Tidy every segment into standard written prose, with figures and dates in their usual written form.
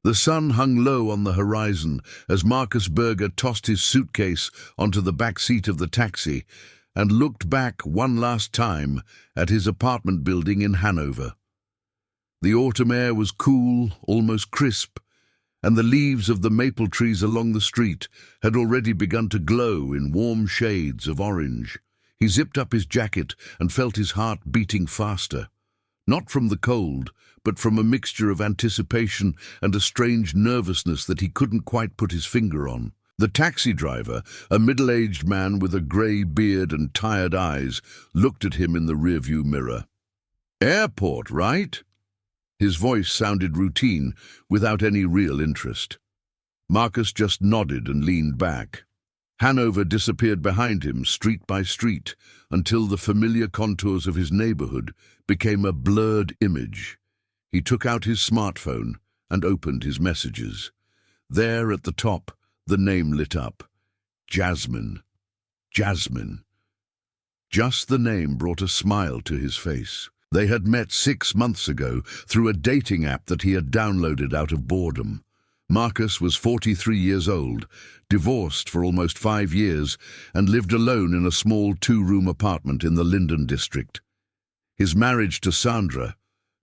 The sun hung low on the horizon as Marcus Berger tossed his suitcase onto the back seat of the taxi and looked back one last time at his apartment building in Hanover. The autumn air was cool, almost crisp, and the leaves of the maple trees along the street had already begun to glow in warm shades of orange. He zipped up his jacket and felt his heart beating faster, not from the cold, but from a mixture of anticipation and a strange nervousness that he couldn't quite put his finger on. The taxi driver, a middle-aged man with a grey beard and tired eyes, looked at him in the rearview mirror. "Airport, right?" His voice sounded routine, without any real interest. Marcus just nodded and leaned back. Hanover disappeared behind him, street by street, until the familiar contours of his neighborhood became a blurred image. He took out his smartphone and opened his messages. There at the top, the name lit up. Jasmine. Jasmine. Just the name brought a smile to his face. They had met 6 months ago through a dating app that he had downloaded out of boredom. Marcus was 43 years old, divorced for almost 5 years, and lived alone in a small 2-room apartment in the Linden district. His marriage to Sandra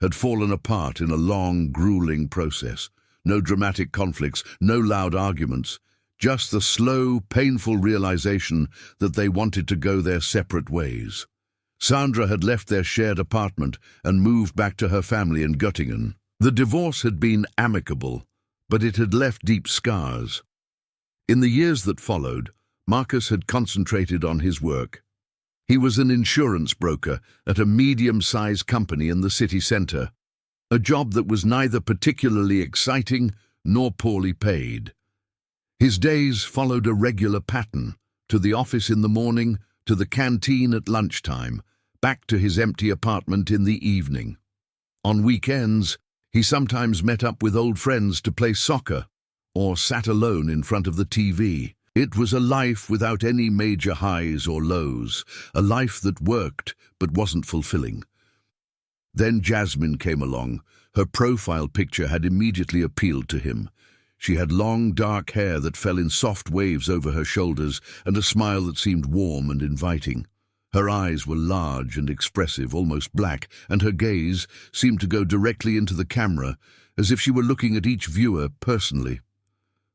had fallen apart in a long, grueling process. No dramatic conflicts, no loud arguments, just the slow, painful realization that they wanted to go their separate ways. Sandra had left their shared apartment and moved back to her family in Göttingen. The divorce had been amicable, but it had left deep scars. In the years that followed, Marcus had concentrated on his work. He was an insurance broker at a medium-sized company in the city centre, a job that was neither particularly exciting nor poorly paid. His days followed a regular pattern, to the office in the morning, to the canteen at lunchtime, back to his empty apartment in the evening. On weekends, he sometimes met up with old friends to play soccer, or sat alone in front of the TV. It was a life without any major highs or lows, a life that worked but wasn't fulfilling. Then Jasmine came along. Her profile picture had immediately appealed to him. She had long, dark hair that fell in soft waves over her shoulders and a smile that seemed warm and inviting. Her eyes were large and expressive, almost black, and her gaze seemed to go directly into the camera, as if she were looking at each viewer personally.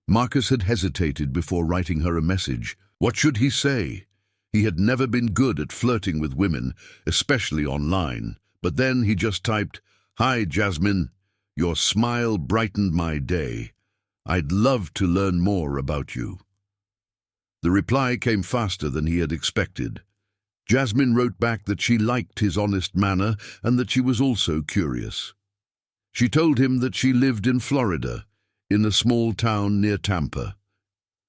Marcus had hesitated before writing her a message. What should he say? He had never been good at flirting with women, especially online. But then he just typed, "Hi, Jasmine. Your smile brightened my day. I'd love to learn more about you." The reply came faster than he had expected. Jasmine wrote back that she liked his honest manner and that she was also curious. She told him that she lived in Florida, in a small town near Tampa.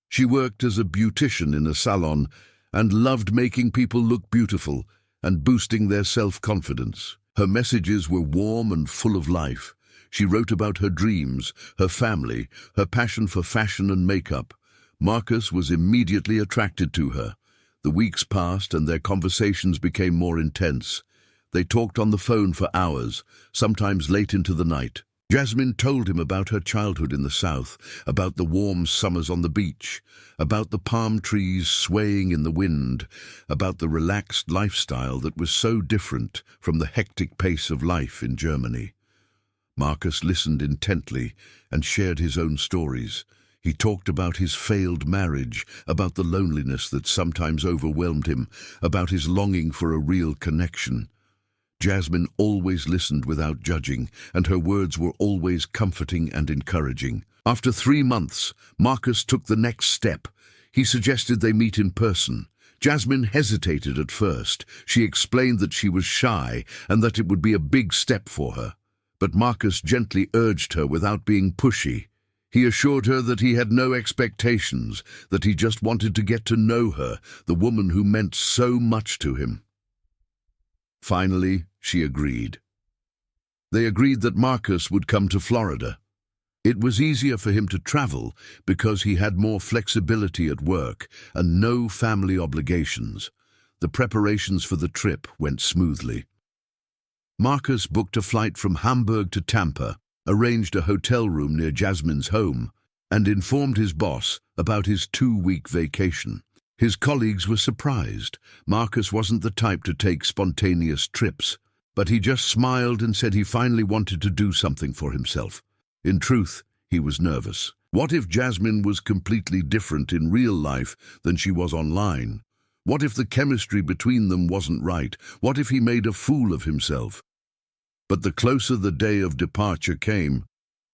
She worked as a beautician in a salon and loved making people look beautiful and boosting their self-confidence. Her messages were warm and full of life. She wrote about her dreams, her family, her passion for fashion and makeup. Marcus was immediately attracted to her. The weeks passed and their conversations became more intense. They talked on the phone for hours, sometimes late into the night. Jasmine told him about her childhood in the South, about the warm summers on the beach, about the palm trees swaying in the wind, about the relaxed lifestyle that was so different from the hectic pace of life in Germany. Marcus listened intently and shared his own stories. He talked about his failed marriage, about the loneliness that sometimes overwhelmed him, about his longing for a real connection. Jasmine always listened without judging, and her words were always comforting and encouraging. After 3 months, Marcus took the next step. He suggested they meet in person. Jasmine hesitated at first. She explained that she was shy and that it would be a big step for her. But Marcus gently urged her without being pushy. He assured her that he had no expectations, that he just wanted to get to know her, the woman who meant so much to him. Finally, she agreed. They agreed that Marcus would come to Florida. It was easier for him to travel because he had more flexibility at work and no family obligations. The preparations for the trip went smoothly. Marcus booked a flight from Hamburg to Tampa, arranged a hotel room near Jasmine's home, and informed his boss about his 2-week vacation. His colleagues were surprised. Marcus wasn't the type to take spontaneous trips, but he just smiled and said he finally wanted to do something for himself. In truth, he was nervous. What if Jasmine was completely different in real life than she was online? What if the chemistry between them wasn't right? What if he made a fool of himself? But the closer the day of departure came,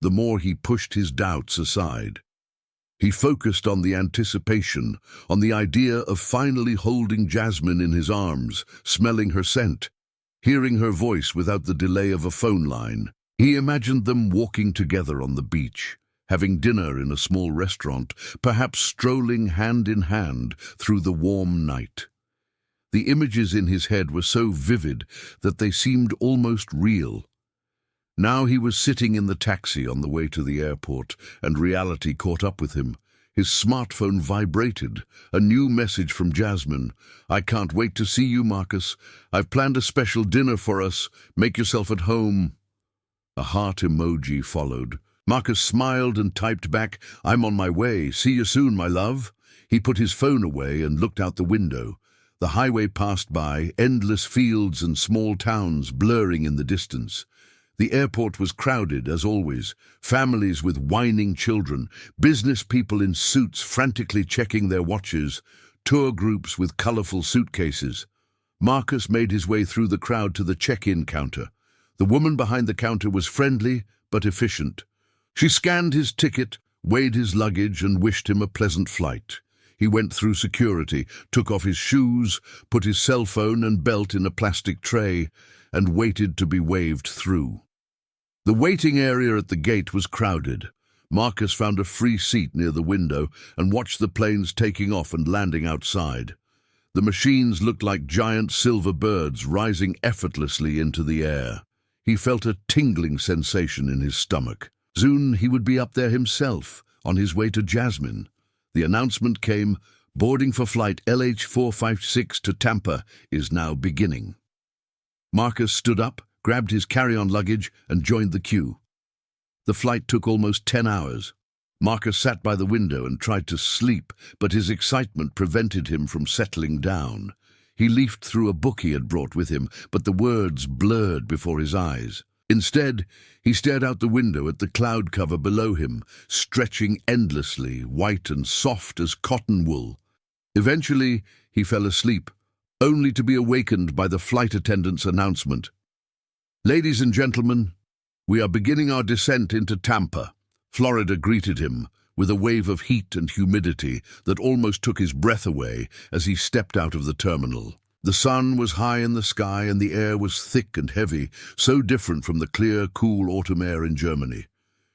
the more he pushed his doubts aside. He focused on the anticipation, on the idea of finally holding Jasmine in his arms, smelling her scent, hearing her voice without the delay of a phone line. He imagined them walking together on the beach, having dinner in a small restaurant, perhaps strolling hand in hand through the warm night. The images in his head were so vivid that they seemed almost real. Now he was sitting in the taxi on the way to the airport, and reality caught up with him. His smartphone vibrated. A new message from Jasmine. "I can't wait to see you, Marcus. I've planned a special dinner for us. Make yourself at home." A heart emoji followed. Marcus smiled and typed back, "I'm on my way. See you soon, my love." He put his phone away and looked out the window. The highway passed by, endless fields and small towns blurring in the distance. The airport was crowded, as always, families with whining children, business people in suits frantically checking their watches, tour groups with colorful suitcases. Marcus made his way through the crowd to the check-in counter. The woman behind the counter was friendly but efficient. She scanned his ticket, weighed his luggage, and wished him a pleasant flight. He went through security, took off his shoes, put his cell phone and belt in a plastic tray, and waited to be waved through. The waiting area at the gate was crowded. Marcus found a free seat near the window and watched the planes taking off and landing outside. The machines looked like giant silver birds rising effortlessly into the air. He felt a tingling sensation in his stomach. Soon he would be up there himself, on his way to Jasmine. The announcement came, "Boarding for flight LH456 to Tampa is now beginning." Marcus stood up, grabbed his carry-on luggage, and joined the queue. The flight took almost 10 hours. Marcus sat by the window and tried to sleep, but his excitement prevented him from settling down. He leafed through a book he had brought with him, but the words blurred before his eyes. Instead, he stared out the window at the cloud cover below him, stretching endlessly, white and soft as cotton wool. Eventually, he fell asleep, only to be awakened by the flight attendant's announcement. "Ladies and gentlemen, we are beginning our descent into Tampa." Florida greeted him with a wave of heat and humidity that almost took his breath away as he stepped out of the terminal. The sun was high in the sky and the air was thick and heavy, so different from the clear, cool autumn air in Germany.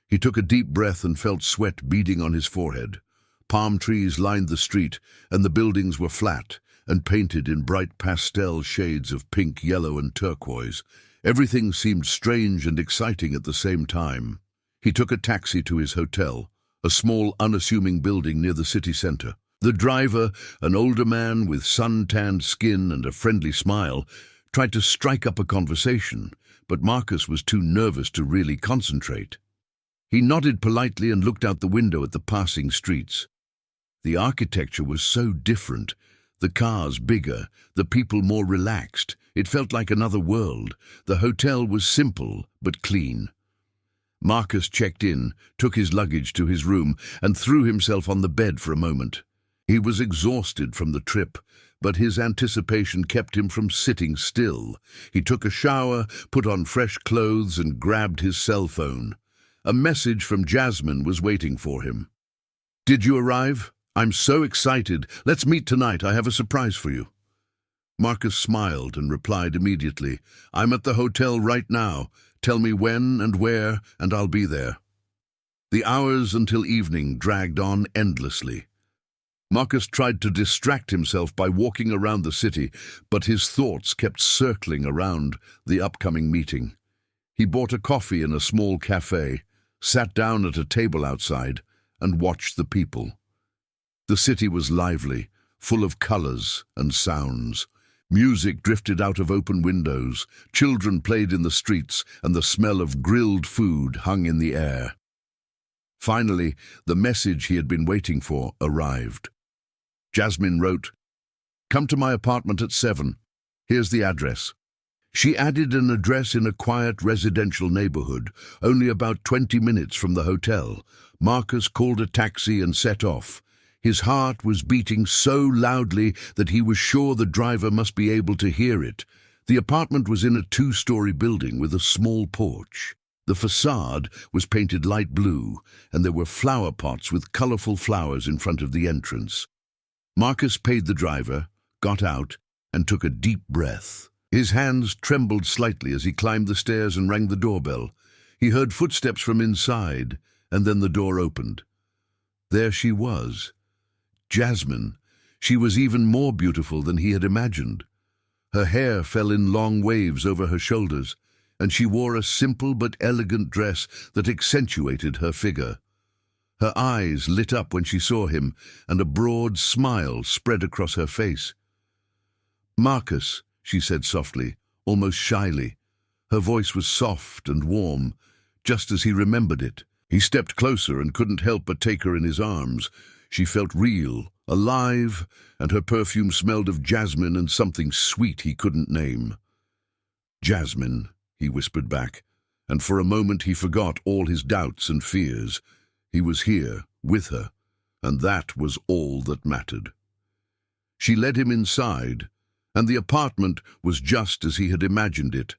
He took a deep breath and felt sweat beading on his forehead. Palm trees lined the street, and the buildings were flat and painted in bright pastel shades of pink, yellow, and turquoise. Everything seemed strange and exciting at the same time. He took a taxi to his hotel, a small, unassuming building near the city center. The driver, an older man with sun-tanned skin and a friendly smile, tried to strike up a conversation, but Marcus was too nervous to really concentrate. He nodded politely and looked out the window at the passing streets. The architecture was so different, the cars bigger, the people more relaxed. It felt like another world. The hotel was simple but clean. Marcus checked in, took his luggage to his room, and threw himself on the bed for a moment. He was exhausted from the trip, but his anticipation kept him from sitting still. He took a shower, put on fresh clothes, and grabbed his cell phone. A message from Jasmine was waiting for him. "Did you arrive? I'm so excited. Let's meet tonight. I have a surprise for you." Marcus smiled and replied immediately, "I'm at the hotel right now. Tell me when and where, and I'll be there." The hours until evening dragged on endlessly. Marcus tried to distract himself by walking around the city, but his thoughts kept circling around the upcoming meeting. He bought a coffee in a small cafe, sat down at a table outside, and watched the people. The city was lively, full of colors and sounds. Music drifted out of open windows, children played in the streets, and the smell of grilled food hung in the air. Finally, the message he had been waiting for arrived. Jasmine wrote, "Come to my apartment at 7. Here's the address." She added an address in a quiet residential neighborhood, only about 20 minutes from the hotel. Marcus called a taxi and set off. His heart was beating so loudly that he was sure the driver must be able to hear it. The apartment was in a 2-story building with a small porch. The facade was painted light blue, and there were flower pots with colorful flowers in front of the entrance. Marcus paid the driver, got out, and took a deep breath. His hands trembled slightly as he climbed the stairs and rang the doorbell. He heard footsteps from inside, and then the door opened. There she was. Jasmine. She was even more beautiful than he had imagined. Her hair fell in long waves over her shoulders, and she wore a simple but elegant dress that accentuated her figure. Her eyes lit up when she saw him, and a broad smile spread across her face. "Marcus," she said softly, almost shyly. Her voice was soft and warm, just as he remembered it. He stepped closer and couldn't help but take her in his arms. She felt real, alive, and her perfume smelled of jasmine and something sweet he couldn't name. "Jasmine," he whispered back, and for a moment he forgot all his doubts and fears. He was here, with her, and that was all that mattered. She led him inside, and the apartment was just as he had imagined it.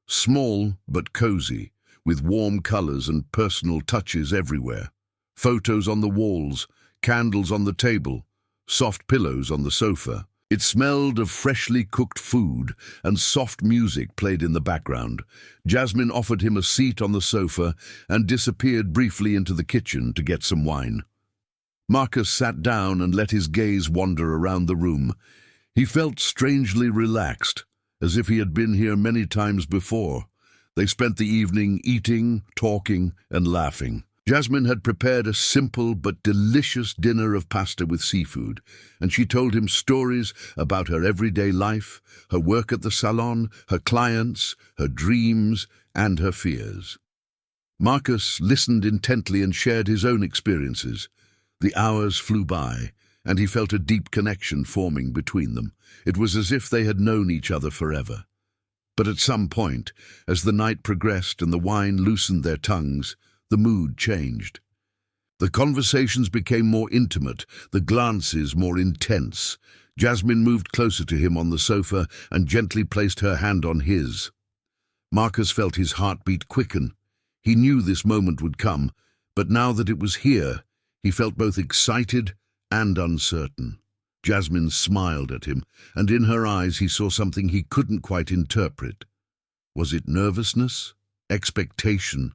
Small but cozy, with warm colors and personal touches everywhere. Photos on the walls, candles on the table, soft pillows on the sofa. It smelled of freshly cooked food, and soft music played in the background. Jasmine offered him a seat on the sofa and disappeared briefly into the kitchen to get some wine. Marcus sat down and let his gaze wander around the room. He felt strangely relaxed, as if he had been here many times before. They spent the evening eating, talking, and laughing. Jasmine had prepared a simple but delicious dinner of pasta with seafood, and she told him stories about her everyday life, her work at the salon, her clients, her dreams, and her fears. Marcus listened intently and shared his own experiences. The hours flew by, and he felt a deep connection forming between them. It was as if they had known each other forever. But at some point, as the night progressed and the wine loosened their tongues, the mood changed. The conversations became more intimate, the glances more intense. Jasmine moved closer to him on the sofa and gently placed her hand on his. Marcus felt his heartbeat quicken. He knew this moment would come, but now that it was here, he felt both excited and uncertain. Jasmine smiled at him, and in her eyes he saw something he couldn't quite interpret. Was it nervousness, expectation,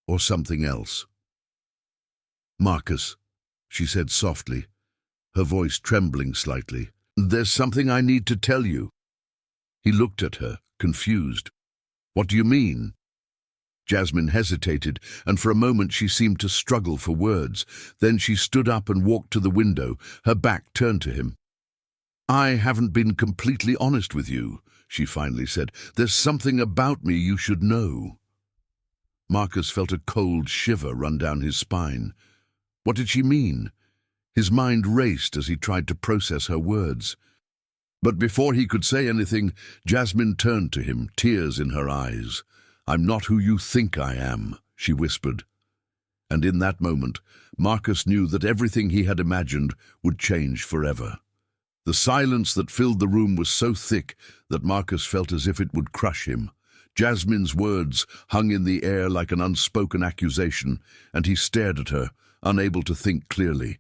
or something else? "Marcus," she said softly, her voice trembling slightly, "there's something I need to tell you." He looked at her, confused. "What do you mean?" Jasmine hesitated, and for a moment she seemed to struggle for words. Then she stood up and walked to the window, her back turned to him. "I haven't been completely honest with you," she finally said. "There's something about me you should know." Marcus felt a cold shiver run down his spine. What did she mean? His mind raced as he tried to process her words. But before he could say anything, Jasmine turned to him, tears in her eyes. "I'm not who you think I am," she whispered. And in that moment, Marcus knew that everything he had imagined would change forever. The silence that filled the room was so thick that Marcus felt as if it would crush him. Jasmine's words hung in the air like an unspoken accusation, and he stared at her, unable to think clearly.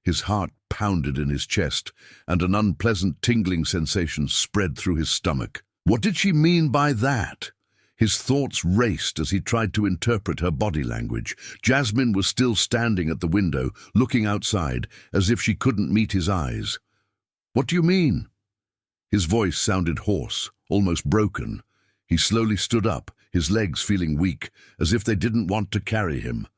His heart pounded in his chest, and an unpleasant tingling sensation spread through his stomach. What did she mean by that? His thoughts raced as he tried to interpret her body language. Jasmine was still standing at the window, looking outside, as if she couldn't meet his eyes. "What do you mean?" His voice sounded hoarse, almost broken. He slowly stood up, his legs feeling weak, as if they didn't want to carry him.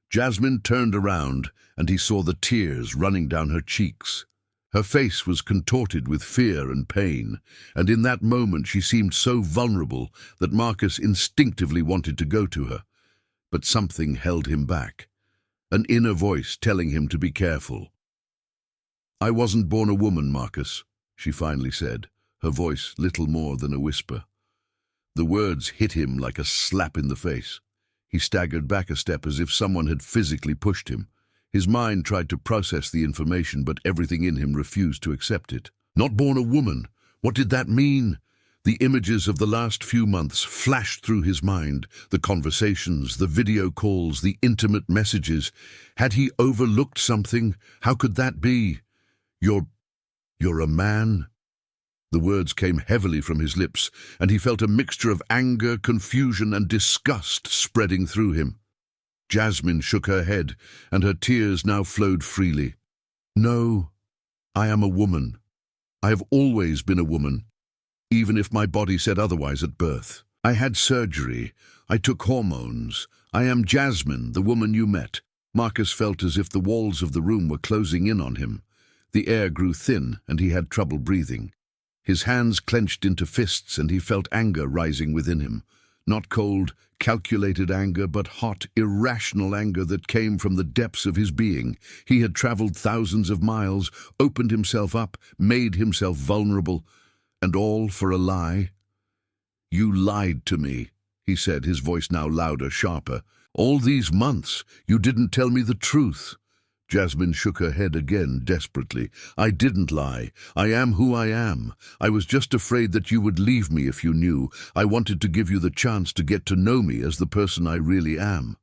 Jasmine turned around, and he saw the tears running down her cheeks. Her face was contorted with fear and pain, and in that moment she seemed so vulnerable that Marcus instinctively wanted to go to her. But something held him back, an inner voice telling him to be careful. "I wasn't born a woman, Marcus," she finally said, her voice little more than a whisper. The words hit him like a slap in the face. He staggered back a step as if someone had physically pushed him. His mind tried to process the information, but everything in him refused to accept it. Not born a woman? What did that mean? The images of the last few months flashed through his mind, the conversations, the video calls, the intimate messages. Had he overlooked something? How could that be? You're a man?" The words came heavily from his lips, and he felt a mixture of anger, confusion, and disgust spreading through him. Jasmine shook her head, and her tears now flowed freely. "No, I am a woman. I have always been a woman, even if my body said otherwise at birth. I had surgery. I took hormones. I am Jasmine, the woman you met." Marcus felt as if the walls of the room were closing in on him. The air grew thin, and he had trouble breathing. His hands clenched into fists, and he felt anger rising within him. Not cold, calculated anger, but hot, irrational anger that came from the depths of his being. He had traveled thousands of miles, opened himself up, made himself vulnerable, and all for a lie. "You lied to me," he said, his voice now louder, sharper. "All these months, you didn't tell me the truth." Jasmine shook her head again, desperately. "I didn't lie. I am who I am. I was just afraid that you would leave me if you knew. I wanted to give you the chance to get to know me as the person I really am."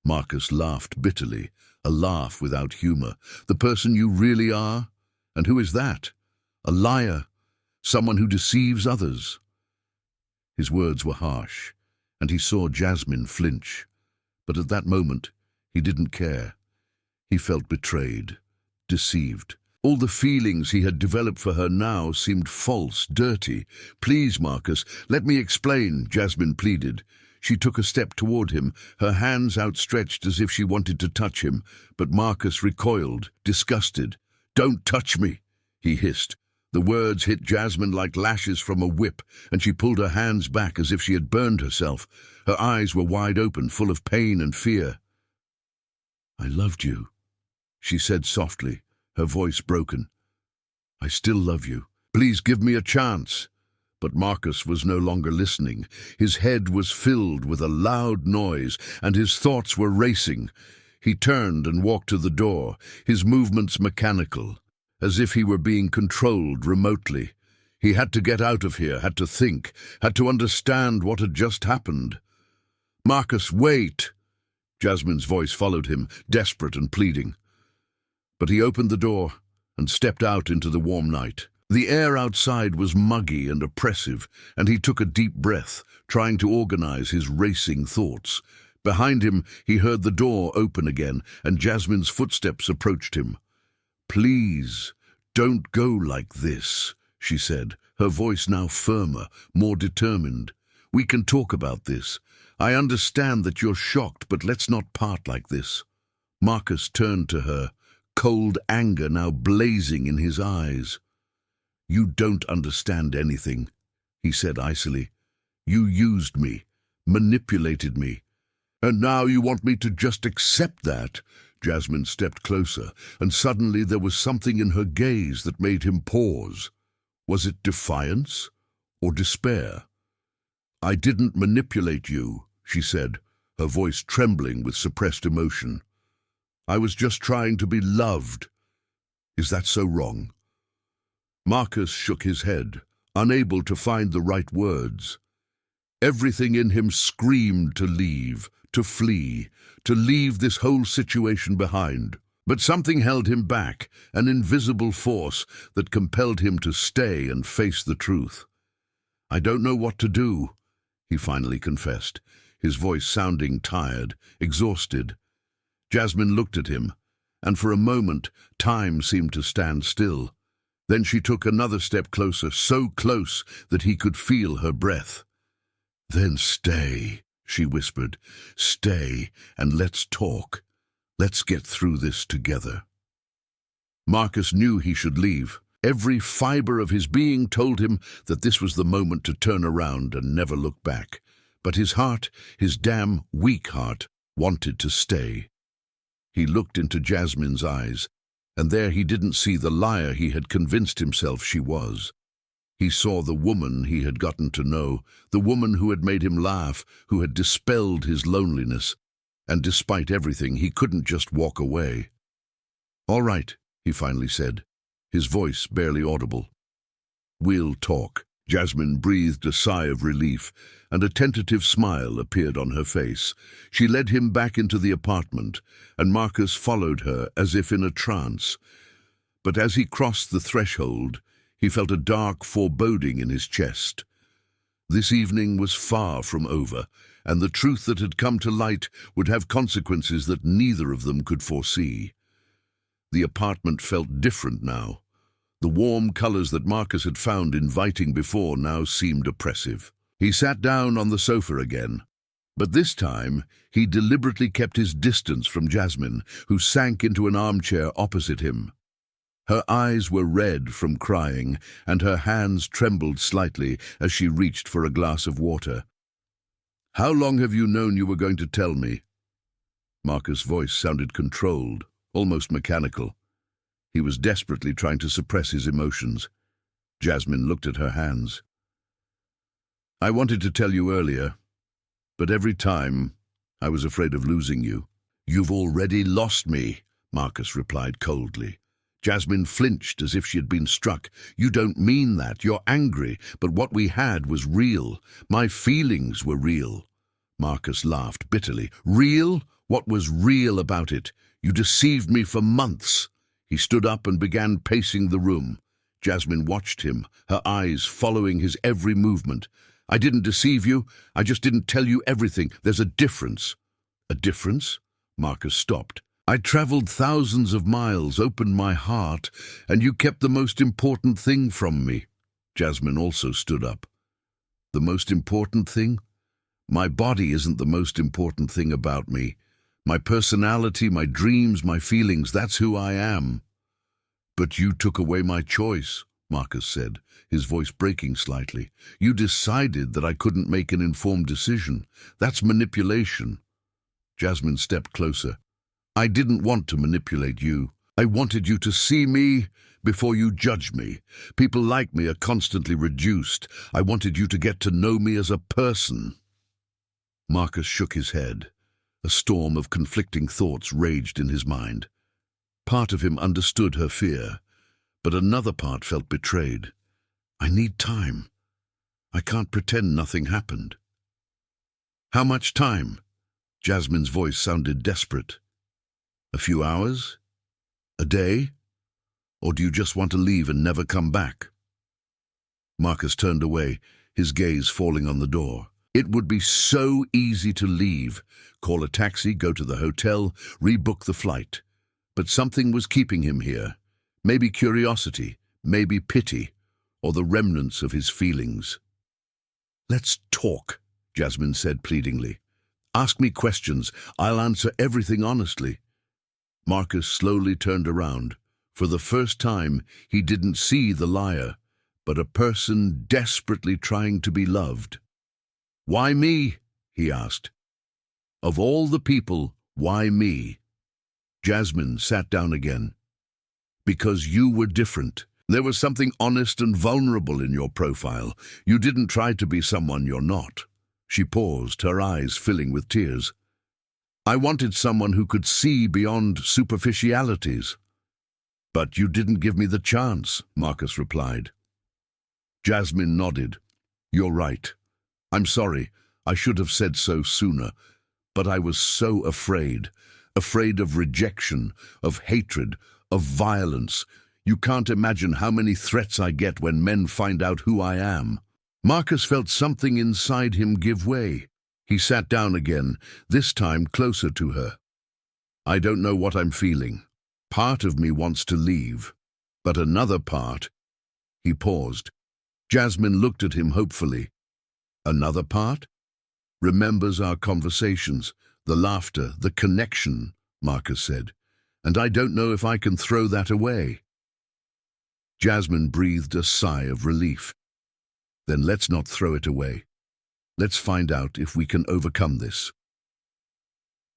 Marcus laughed bitterly, a laugh without humor. "The person you really are? And who is that? A liar, someone who deceives others." His words were harsh, and he saw Jasmine flinch. But at that moment, he didn't care. He felt betrayed, deceived. All the feelings he had developed for her now seemed false, dirty. "Please, Marcus, let me explain," Jasmine pleaded. She took a step toward him, her hands outstretched as if she wanted to touch him, but Marcus recoiled, disgusted. "Don't touch me," he hissed. The words hit Jasmine like lashes from a whip, and she pulled her hands back as if she had burned herself. Her eyes were wide open, full of pain and fear. "I loved you," she said softly, her voice broken. "I still love you. Please give me a chance." But Marcus was no longer listening. His head was filled with a loud noise, and his thoughts were racing. He turned and walked to the door, his movements mechanical, as if he were being controlled remotely. He had to get out of here, had to think, had to understand what had just happened. "Marcus, wait!" Jasmine's voice followed him, desperate and pleading. But he opened the door and stepped out into the warm night. The air outside was muggy and oppressive, and he took a deep breath, trying to organize his racing thoughts. Behind him, he heard the door open again, and Jasmine's footsteps approached him. "Please, don't go like this," she said, her voice now firmer, more determined. "We can talk about this. I understand that you're shocked, but let's not part like this." Marcus turned to her, cold anger now blazing in his eyes. "You don't understand anything," he said icily. "You used me, manipulated me. And now you want me to just accept that?" Jasmine stepped closer, and suddenly there was something in her gaze that made him pause. Was it defiance or despair? "I didn't manipulate you," she said, her voice trembling with suppressed emotion. "I was just trying to be loved. Is that so wrong?" Marcus shook his head, unable to find the right words. Everything in him screamed to leave, to flee, to leave this whole situation behind. But something held him back, an invisible force that compelled him to stay and face the truth. "I don't know what to do," he finally confessed, his voice sounding tired, exhausted. Jasmine looked at him, and for a moment time seemed to stand still. Then she took another step closer, so close that he could feel her breath. "Then stay," she whispered. "Stay, and let's talk. Let's get through this together." Marcus knew he should leave. Every fiber of his being told him that this was the moment to turn around and never look back. But his heart, his damn weak heart, wanted to stay. He looked into Jasmine's eyes, and there he didn't see the liar he had convinced himself she was. He saw the woman he had gotten to know, the woman who had made him laugh, who had dispelled his loneliness. And despite everything, he couldn't just walk away. "All right," he finally said, his voice barely audible. "We'll talk." Jasmine breathed a sigh of relief, and a tentative smile appeared on her face. She led him back into the apartment, and Marcus followed her as if in a trance. But as he crossed the threshold, he felt a dark foreboding in his chest. This evening was far from over, and the truth that had come to light would have consequences that neither of them could foresee. The apartment felt different now. The warm colors that Marcus had found inviting before now seemed oppressive. He sat down on the sofa again, but this time he deliberately kept his distance from Jasmine, who sank into an armchair opposite him. Her eyes were red from crying, and her hands trembled slightly as she reached for a glass of water. "How long have you known you were going to tell me?" Marcus' voice sounded controlled, almost mechanical. He was desperately trying to suppress his emotions. Jasmine looked at her hands. "I wanted to tell you earlier, but every time I was afraid of losing you." "You've already lost me," Marcus replied coldly. Jasmine flinched as if she had been struck. "You don't mean that. You're angry, but what we had was real. My feelings were real." Marcus laughed bitterly. "Real? What was real about it? You deceived me for months." He stood up and began pacing the room. Jasmine watched him, her eyes following his every movement. "I didn't deceive you. I just didn't tell you everything. There's a difference." "A difference?" Marcus stopped. "I traveled thousands of miles, opened my heart, and you kept the most important thing from me." Jasmine also stood up. "The most important thing? My body isn't the most important thing about me. My personality, my dreams, my feelings, that's who I am." "But you took away my choice," Marcus said, his voice breaking slightly. "You decided that I couldn't make an informed decision. That's manipulation." Jasmine stepped closer. "I didn't want to manipulate you. I wanted you to see me before you judge me. People like me are constantly reduced. I wanted you to get to know me as a person." Marcus shook his head. A storm of conflicting thoughts raged in his mind. Part of him understood her fear, but another part felt betrayed. "I need time. I can't pretend nothing happened." "How much time?" Jasmine's voice sounded desperate. "A few hours? A day? Or do you just want to leave and never come back?" Marcus turned away, his gaze falling on the door. It would be so easy to leave, call a taxi, go to the hotel, rebook the flight. But something was keeping him here. Maybe curiosity, maybe pity, or the remnants of his feelings. "Let's talk," Jasmine said pleadingly. "Ask me questions. I'll answer everything honestly." Marcus slowly turned around. For the first time, he didn't see the liar, but a person desperately trying to be loved. "Why me?" he asked. "Of all the people, why me?" Jasmine sat down again. "Because you were different. There was something honest and vulnerable in your profile. You didn't try to be someone you're not." She paused, her eyes filling with tears. "I wanted someone who could see beyond superficialities." "But you didn't give me the chance," Marcus replied. Jasmine nodded. "You're right. I'm sorry. I should have said so sooner. But I was so afraid. Afraid of rejection, of hatred, of violence. You can't imagine how many threats I get when men find out who I am." Marcus felt something inside him give way. He sat down again, this time closer to her. "I don't know what I'm feeling. Part of me wants to leave, but another part—" He paused. Jasmine looked at him hopefully. "Another part?" "Remembers our conversations, the laughter, the connection," Marcus said. and I don't know if I can throw that away." Jasmine breathed a sigh of relief. "Then let's not throw it away. Let's find out if we can overcome this."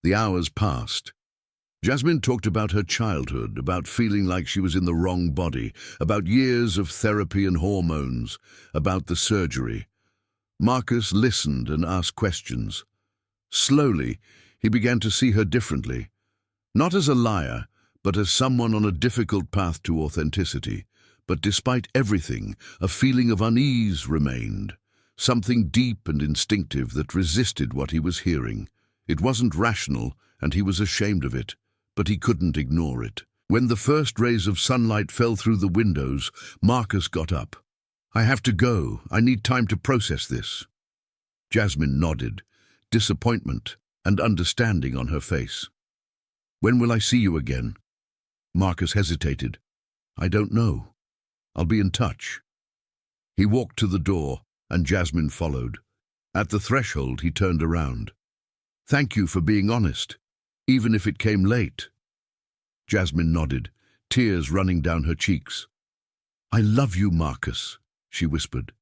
The hours passed. Jasmine talked about her childhood, about feeling like she was in the wrong body, about years of therapy and hormones, about the surgery. Marcus listened and asked questions. Slowly, he began to see her differently. Not as a liar, but as someone on a difficult path to authenticity. But despite everything, a feeling of unease remained, something deep and instinctive that resisted what he was hearing. It wasn't rational, and he was ashamed of it, but he couldn't ignore it. When the first rays of sunlight fell through the windows, Marcus got up. "I have to go. I need time to process this." Jasmine nodded, disappointment and understanding on her face. "When will I see you again?" Marcus hesitated. "I don't know. I'll be in touch." He walked to the door, and Jasmine followed. At the threshold, he turned around. "Thank you for being honest, even if it came late." Jasmine nodded, tears running down her cheeks. "I love you, Marcus," she whispered.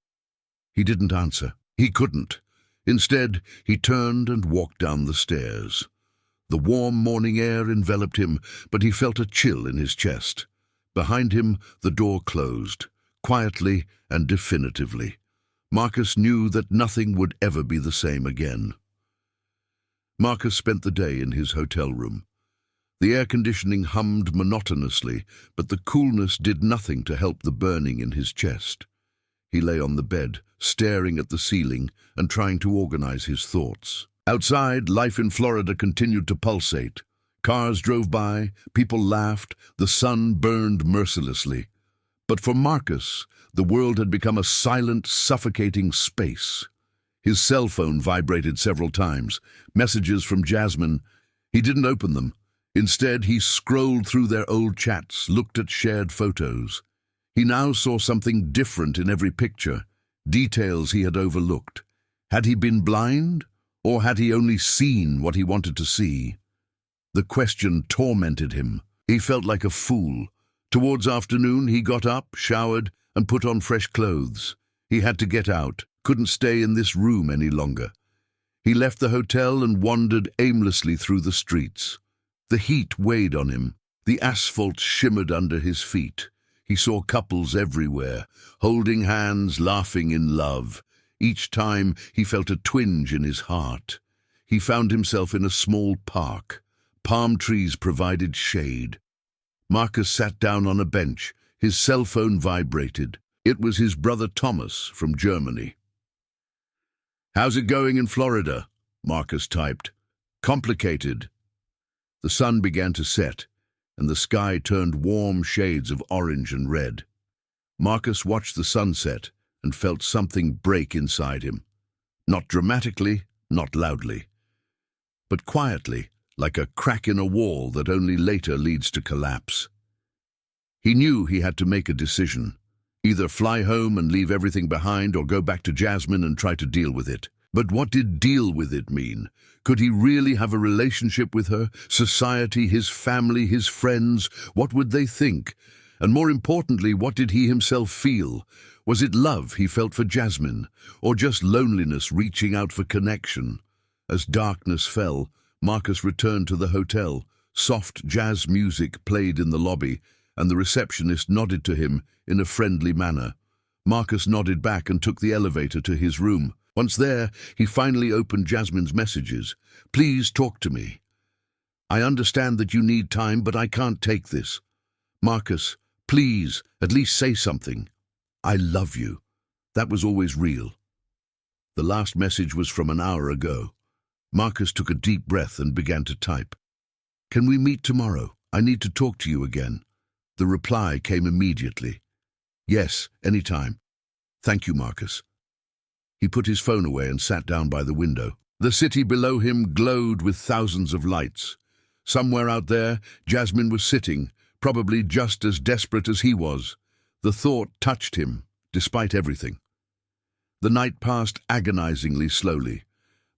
He didn't answer. He couldn't. Instead, he turned and walked down the stairs. The warm morning air enveloped him, but he felt a chill in his chest. Behind him, the door closed, quietly and definitively. Marcus knew that nothing would ever be the same again. Marcus spent the day in his hotel room. The air conditioning hummed monotonously, but the coolness did nothing to help the burning in his chest. He lay on the bed, staring at the ceiling and trying to organize his thoughts. Outside, life in Florida continued to pulsate. Cars drove by, people laughed, the sun burned mercilessly. But for Marcus, the world had become a silent, suffocating space. His cell phone vibrated several times, messages from Jasmine. He didn't open them. Instead, he scrolled through their old chats, looked at shared photos. He now saw something different in every picture, details he had overlooked. Had he been blind, or had he only seen what he wanted to see? The question tormented him. He felt like a fool. Towards afternoon, he got up, showered, and put on fresh clothes. He had to get out, couldn't stay in this room any longer. He left the hotel and wandered aimlessly through the streets. The heat weighed on him. The asphalt shimmered under his feet. He saw couples everywhere, holding hands, laughing in love. Each time, he felt a twinge in his heart. He found himself in a small park. Palm trees provided shade. Marcus sat down on a bench. His cell phone vibrated. It was his brother Thomas from Germany. "How's it going in Florida?" Marcus typed. "Complicated." The sun began to set, and the sky turned warm shades of orange and red. Marcus watched the sunset and felt something break inside him. Not dramatically, not loudly, but quietly, like a crack in a wall that only later leads to collapse. He knew he had to make a decision. Either fly home and leave everything behind or go back to Jasmine and try to deal with it. But what did deal with it mean? Could he really have a relationship with her? Society, his family, his friends, what would they think? And more importantly, what did he himself feel? Was it love he felt for Jasmine, or just loneliness reaching out for connection? As darkness fell, Marcus returned to the hotel. Soft jazz music played in the lobby, and the receptionist nodded to him in a friendly manner. Marcus nodded back and took the elevator to his room. Once there, he finally opened Jasmine's messages. "Please talk to me. I understand that you need time, but I can't take this. Marcus, please, at least say something. I love you." That was always real. The last message was from an hour ago. Marcus took a deep breath and began to type. "Can we meet tomorrow? I need to talk to you again." The reply came immediately. "Yes, anytime. Thank you, Marcus." He put his phone away and sat down by the window. The city below him glowed with thousands of lights. Somewhere out there, Jasmine was sitting, probably just as desperate as he was. The thought touched him, despite everything. The night passed agonizingly slowly.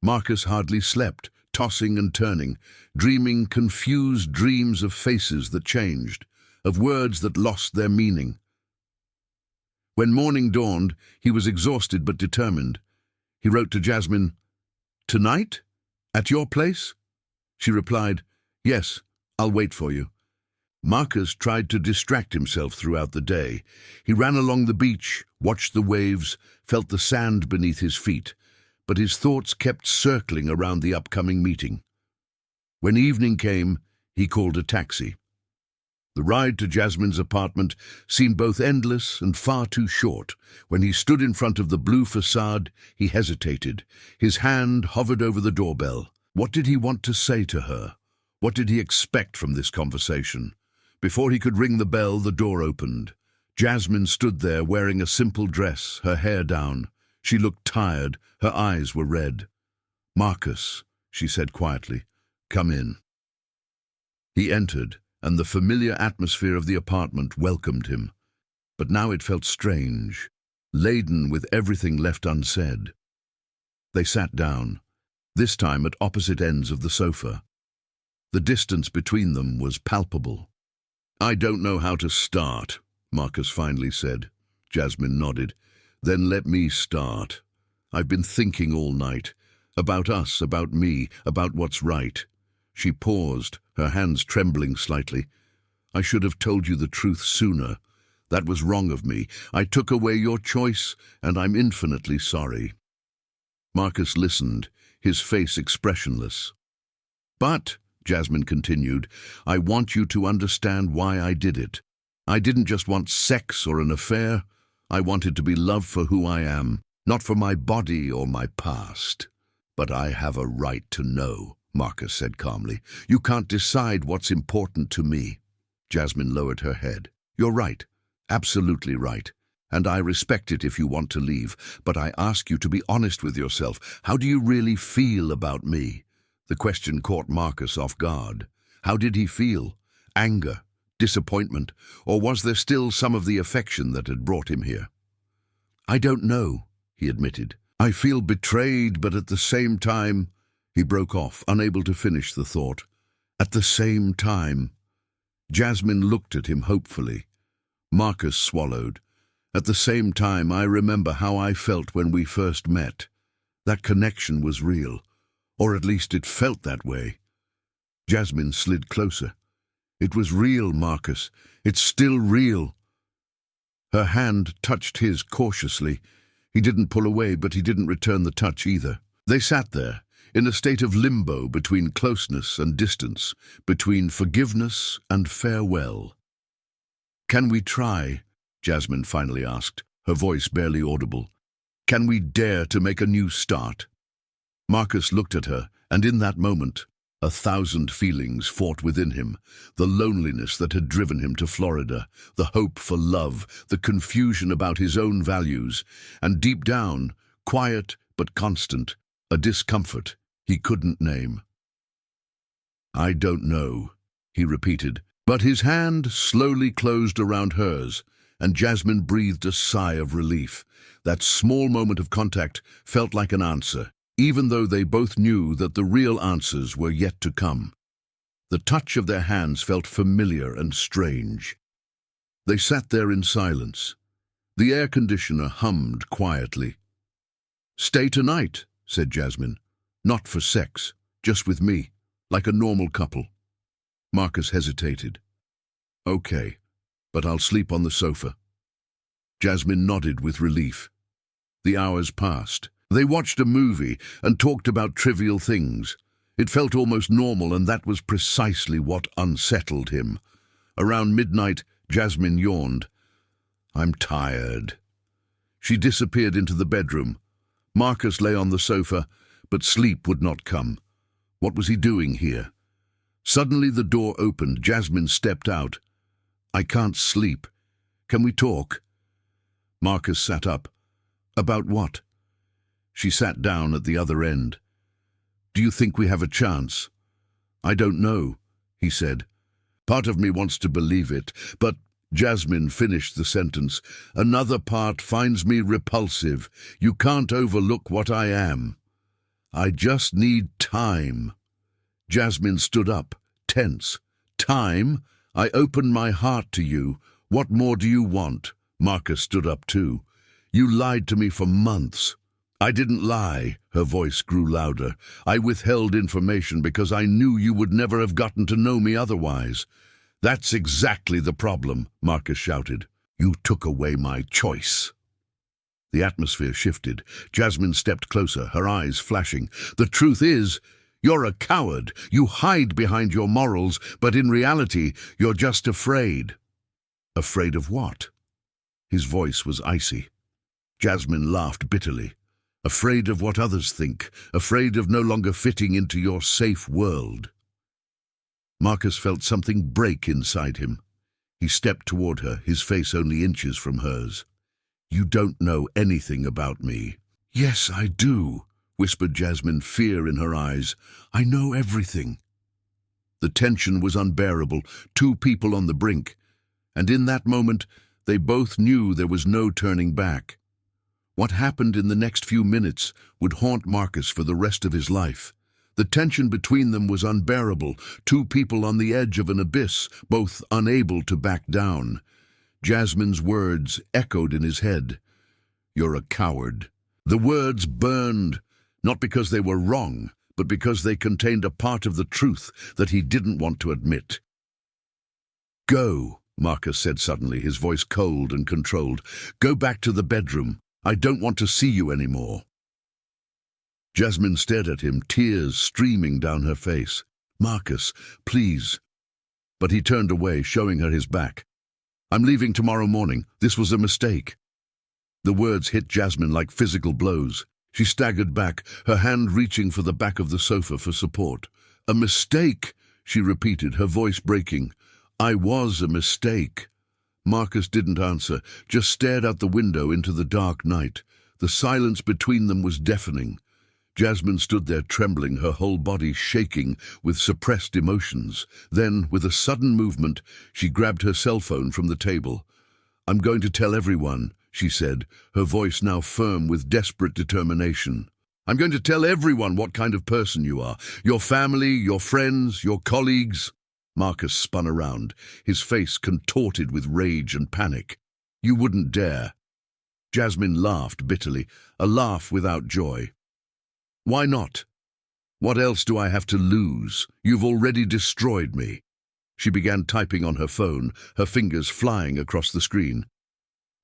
Marcus hardly slept, tossing and turning, dreaming confused dreams of faces that changed, of words that lost their meaning. When morning dawned, he was exhausted but determined. He wrote to Jasmine, "Tonight? At your place?" She replied, "Yes, I'll wait for you." Marcus tried to distract himself throughout the day. He ran along the beach, watched the waves, felt the sand beneath his feet, but his thoughts kept circling around the upcoming meeting. When evening came, he called a taxi. The ride to Jasmine's apartment seemed both endless and far too short. When he stood in front of the blue facade, he hesitated. His hand hovered over the doorbell. What did he want to say to her? What did he expect from this conversation? Before he could ring the bell, the door opened. Jasmine stood there wearing a simple dress, her hair down. She looked tired, her eyes were red. "Marcus," she said quietly, "come in." He entered, and the familiar atmosphere of the apartment welcomed him. But now it felt strange, laden with everything left unsaid. They sat down, this time at opposite ends of the sofa. The distance between them was palpable. "I don't know how to start," Marcus finally said. Jasmine nodded. "Then let me start. I've been thinking all night. About us, about me, about what's right." She paused, her hands trembling slightly. "I should have told you the truth sooner. That was wrong of me. I took away your choice, and I'm infinitely sorry." Marcus listened, his face expressionless. "But," Jasmine continued, "I want you to understand why I did it. I didn't just want sex or an affair. I wanted to be loved for who I am, not for my body or my past." "But I have a right to know," Marcus said calmly. "You can't decide what's important to me." Jasmine lowered her head. "You're right, absolutely right. And I respect it if you want to leave, but I ask you to be honest with yourself. How do you really feel about me?" The question caught Marcus off guard. How did he feel? Anger? Disappointment? Or was there still some of the affection that had brought him here? "I don't know," he admitted. "I feel betrayed, but at the same time—" He broke off, unable to finish the thought. "At the same time." Jasmine looked at him hopefully. Marcus swallowed. "At the same time, I remember how I felt when we first met. That connection was real. Or at least it felt that way." Jasmine slid closer. "It was real, Marcus. It's still real." Her hand touched his cautiously. He didn't pull away, but he didn't return the touch either. They sat there, in a state of limbo between closeness and distance, between forgiveness and farewell. "Can we try?" Jasmine finally asked, her voice barely audible. "Can we dare to make a new start?" Marcus looked at her, and in that moment, 1,000 feelings fought within him. The loneliness that had driven him to Florida, the hope for love, the confusion about his own values, and deep down, quiet but constant, a discomfort he couldn't name. "I don't know," he repeated, but his hand slowly closed around hers, and Jasmine breathed a sigh of relief. That small moment of contact felt like an answer, even though they both knew that the real answers were yet to come. The touch of their hands felt familiar and strange. They sat there in silence. The air conditioner hummed quietly. "Stay tonight," said Jasmine. "Not for sex, just with me, like a normal couple." Marcus hesitated. "Okay, but I'll sleep on the sofa." Jasmine nodded with relief. The hours passed. They watched a movie and talked about trivial things. It felt almost normal, and that was precisely what unsettled him. Around midnight, Jasmine yawned. "I'm tired." She disappeared into the bedroom. Marcus lay on the sofa, but sleep would not come. What was he doing here? Suddenly the door opened. Jasmine stepped out. "I can't sleep. Can we talk?" Marcus sat up. "About what?" She sat down at the other end. "Do you think we have a chance?" "I don't know," he said. "Part of me wants to believe it, but—" Jasmine finished the sentence. "Another part finds me repulsive. You can't overlook what I am. I just need time." Jasmine stood up, tense. Time? I opened my heart to you. What more do you want? Marcus stood up too. You lied to me for months. I didn't lie. Her voice grew louder. I withheld information because I knew you would never have gotten to know me otherwise. That's exactly the problem, Marcus shouted. You took away my choice. The atmosphere shifted. Jasmine stepped closer, her eyes flashing. The truth is, you're a coward. You hide behind your morals, but in reality, you're just afraid. Afraid of what? His voice was icy. Jasmine laughed bitterly. Afraid of what others think, afraid of no longer fitting into your safe world. Marcus felt something break inside him. He stepped toward her, his face only inches from hers. You don't know anything about me. Yes, I do, whispered Jasmine, fear in her eyes. I know everything. The tension was unbearable, two people on the brink, and in that moment they both knew there was no turning back. What happened in the next few minutes would haunt Marcus for the rest of his life. The tension between them was unbearable, two people on the edge of an abyss, both unable to back down. Jasmine's words echoed in his head. You're a coward. The words burned, not because they were wrong, but because they contained a part of the truth that he didn't want to admit. Go, Marcus said suddenly, his voice cold and controlled. Go back to the bedroom. I don't want to see you anymore. Jasmine stared at him, tears streaming down her face. Marcus, please. But he turned away, showing her his back. I'm leaving tomorrow morning. This was a mistake. The words hit Jasmine like physical blows. She staggered back, her hand reaching for the back of the sofa for support. A mistake, she repeated, her voice breaking. I was a mistake. Marcus didn't answer, just stared out the window into the dark night. The silence between them was deafening. Jasmine stood there trembling, her whole body shaking with suppressed emotions. Then, with a sudden movement, she grabbed her cell phone from the table. I'm going to tell everyone, she said, her voice now firm with desperate determination. I'm going to tell everyone what kind of person you are. Your family, your friends, your colleagues. Marcus spun around, his face contorted with rage and panic. You wouldn't dare. Jasmine laughed bitterly, a laugh without joy. Why not? What else do I have to lose? You've already destroyed me. She began typing on her phone, her fingers flying across the screen.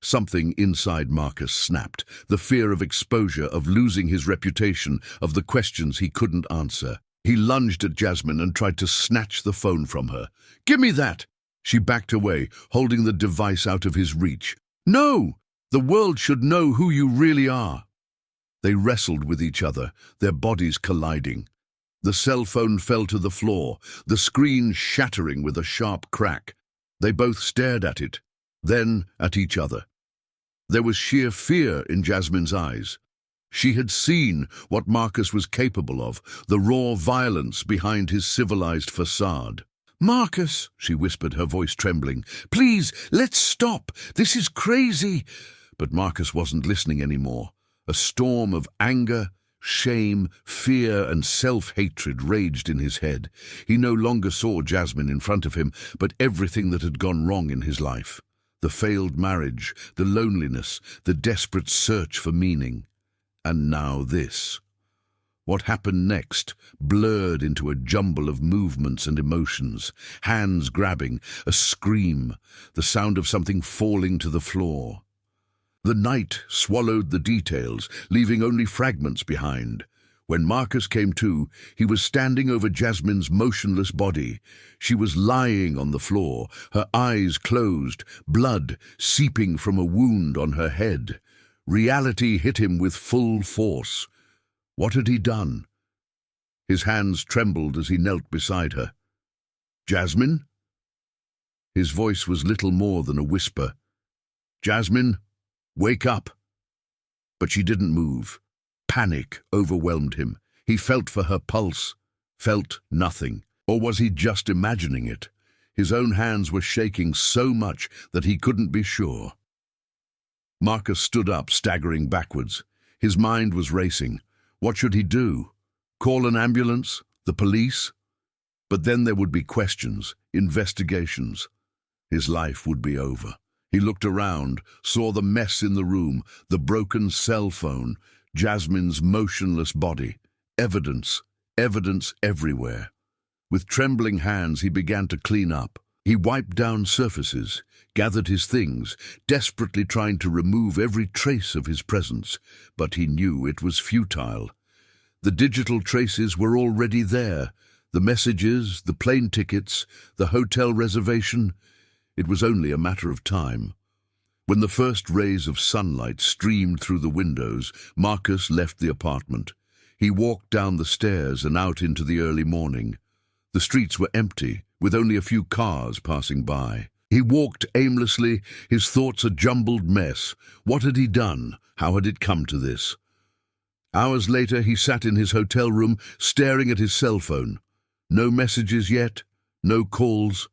Something inside Marcus snapped, the fear of exposure, of losing his reputation, of the questions he couldn't answer. He lunged at Jasmine and tried to snatch the phone from her. Give me that! She backed away, holding the device out of his reach. No! The world should know who you really are. They wrestled with each other, their bodies colliding. The cell phone fell to the floor, the screen shattering with a sharp crack. They both stared at it, then at each other. There was sheer fear in Jasmine's eyes. She had seen what Marcus was capable of, the raw violence behind his civilized facade. Marcus, she whispered, her voice trembling, please, let's stop. This is crazy. But Marcus wasn't listening anymore. A storm of anger, shame, fear, and self-hatred raged in his head. He no longer saw Jasmine in front of him, but everything that had gone wrong in his life. The failed marriage, the loneliness, the desperate search for meaning. And now this. What happened next blurred into a jumble of movements and emotions, hands grabbing, a scream, the sound of something falling to the floor. The night swallowed the details, leaving only fragments behind. When Marcus came to, he was standing over Jasmine's motionless body. She was lying on the floor, her eyes closed, blood seeping from a wound on her head. Reality hit him with full force. What had he done? His hands trembled as he knelt beside her. Jasmine? His voice was little more than a whisper. Jasmine, wake up. But she didn't move. Panic overwhelmed him. He felt for her pulse, felt nothing. Or was he just imagining it? His own hands were shaking so much that he couldn't be sure. Marcus stood up, staggering backwards. His mind was racing. What should he do? Call an ambulance? The police? But then there would be questions, investigations. His life would be over. He looked around, saw the mess in the room, the broken cell phone, Jasmine's motionless body. Evidence, evidence everywhere. With trembling hands, he began to clean up. He wiped down surfaces, gathered his things, desperately trying to remove every trace of his presence, but he knew it was futile. The digital traces were already there. The messages, the plane tickets, the hotel reservation. It was only a matter of time. When the first rays of sunlight streamed through the windows, Marcus left the apartment. He walked down the stairs and out into the early morning. The streets were empty, with only a few cars passing by. He walked aimlessly, his thoughts a jumbled mess. What had he done? How had it come to this? Hours later, he sat in his hotel room, staring at his cell phone. No messages yet, no calls.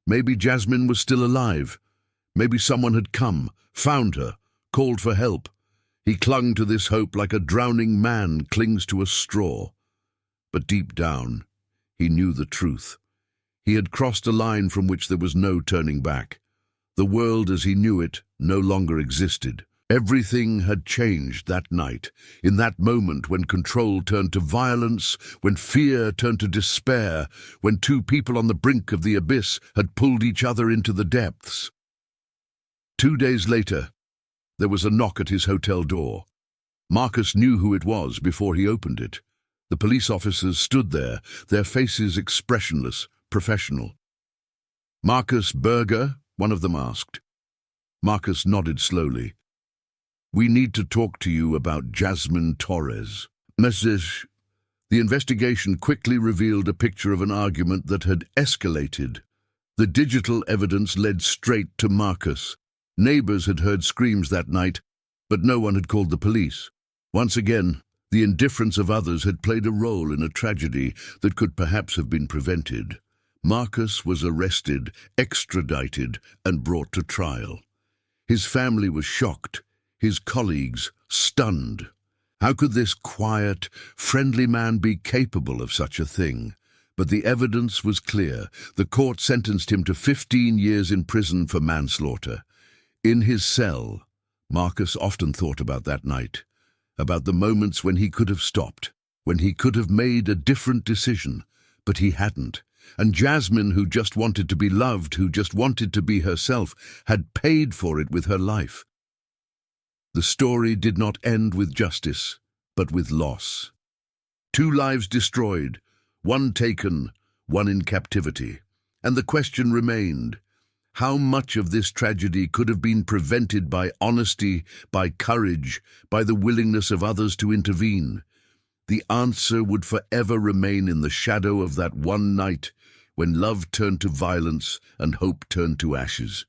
Maybe Jasmine was still alive. Maybe someone had come, found her, called for help. He clung to this hope like a drowning man clings to a straw. But deep down, he knew the truth. He had crossed a line from which there was no turning back. The world as he knew it no longer existed. Everything had changed that night, in that moment when control turned to violence, when fear turned to despair, when two people on the brink of the abyss had pulled each other into the depths. 2 days later, there was a knock at his hotel door. Marcus knew who it was before he opened it. The police officers stood there, their faces expressionless, professional. "Marcus Berger?" one of them asked. Marcus nodded slowly. "We need to talk to you about Jasmine Torres." Message. The investigation quickly revealed a picture of an argument that had escalated. The digital evidence led straight to Marcus. Neighbors had heard screams that night, but no one had called the police. Once again, the indifference of others had played a role in a tragedy that could perhaps have been prevented. Marcus was arrested, extradited, and brought to trial. His family was shocked, his colleagues stunned. How could this quiet, friendly man be capable of such a thing? But the evidence was clear. The court sentenced him to 15 years in prison for manslaughter. In his cell, Marcus often thought about that night, about the moments when he could have stopped, when he could have made a different decision, but he hadn't. And Jasmine, who just wanted to be loved, who just wanted to be herself, had paid for it with her life. The story did not end with justice, but with loss. 2 lives destroyed, 1 taken, 1 in captivity. And the question remained, how much of this tragedy could have been prevented by honesty, by courage, by the willingness of others to intervene? The answer would forever remain in the shadow of that one night when love turned to violence and hope turned to ashes.